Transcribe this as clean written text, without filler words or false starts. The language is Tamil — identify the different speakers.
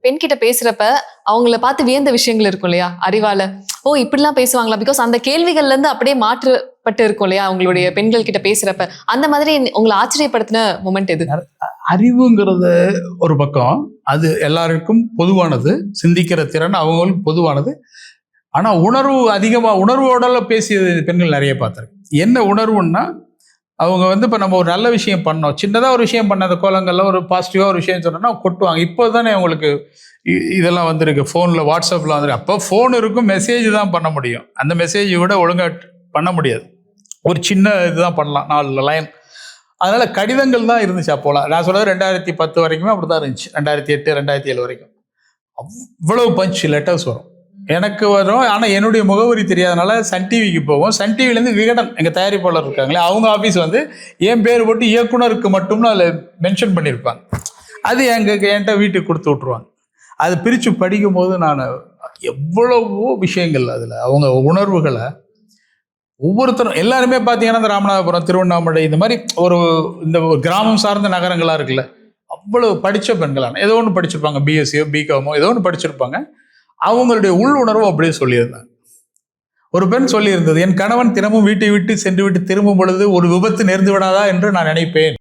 Speaker 1: பெண் கிட்ட பேசுறப்ப அவங்கள பார்த்து வியந்த விஷயங்கள் இருக்கும் இல்லையா? அறிவால. ஓ! இப்படிலாம் பேசுவாங்களா? பிகாஸ் அந்த கேள்விகள்ல இருந்து அப்படியே மாற்றப்பட்டு இருக்கும் இல்லையா? அவங்களுடைய பெண்கள் கிட்ட பேசுறப்ப. அந்த மாதிரி உங்கள ஆச்சரியப்படுத்தின மொமெண்ட் எது?
Speaker 2: அறிவுங்கிறது ஒரு பக்கம், அது எல்லாருக்கும் பொதுவானது. சிந்திக்கிற திறன் அவங்களுக்கு பொதுவானது. ஆனா உணர்வோட பேசிய பெண்கள் நிறைய பார்த்திருக்கேன். என்ன உணர்வுன்னா, அவங்க இப்போ நம்ம ஒரு நல்ல விஷயம் பண்ணோம், சின்னதாக ஒரு விஷயம் பண்ண, அந்த கோலங்கள்ல ஒரு பாசிட்டிவாக ஒரு விஷயம் சொன்னோம்னா கொட்டுவாங்க. இப்போ தானே உங்களுக்கு இதெல்லாம் வந்திருக்கு, ஃபோனில் வாட்ஸ்அப்பில் வந்துருக்கு. அப்போ ஃபோன் இருக்கும், மெசேஜ் தான் பண்ண முடியும். அந்த மெசேஜ் விட ஒழுங்காக பண்ண முடியாது. ஒரு சின்ன இதுதான் பண்ணலாம், 4 லைன். அதனால் கடிதங்கள் தான் இருந்துச்சு அப்போலாம். நான் சொல்கிறது 2010 வரைக்குமே அப்படி தான் இருந்துச்சு. 2008 2007 வரைக்கும் அவ்வளவு பஞ்ச் லெட்டர்ஸ் வரும். எனக்கு வரும். ஆனால் என்னுடைய முகவரி தெரியாதனால சன் டிவிக்கு போவோம். சன் டிவிலேருந்து விகடன், எங்கள் தயாரிப்பாளர் இருக்காங்களே, அவங்க ஆஃபீஸ் என் பேர் போட்டு இயக்குனருக்கு மட்டும்னு அதில் மென்ஷன் பண்ணியிருப்பாங்க. அது என்கிட்ட வீட்டுக்கு கொடுத்து விட்ருவாங்க. அதை பிரித்து படிக்கும்போது நான் எவ்வளவோ விஷயங்கள் அதில் அவங்க உணர்வுகளை ஒவ்வொருத்தரும் எல்லாருமே பார்த்தீங்கன்னா, இந்த ராமநாதபுரம், திருவண்ணாமலை, இந்த மாதிரி இந்த கிராமம் சார்ந்த நகரங்களாக இருக்குல்ல, அவ்வளவு படித்த பெண்களான ஏதோ ஒன்று படிச்சிருப்பாங்க, பிஎஸ்சியோ பிகாமோ ஏதோ ஒன்று படிச்சிருப்பாங்க. அவங்களுடைய உள் உணர்வு அப்படியே சொல்லியிருந்தாங்க. ஒரு பெண் சொல்லியிருந்தது, என் கணவன் தினமும் வீட்டை விட்டு சென்று விட்டு திரும்பும் பொழுது ஒரு விபத்து நேர்ந்து விடாதா என்று நான் நினைப்பேன்.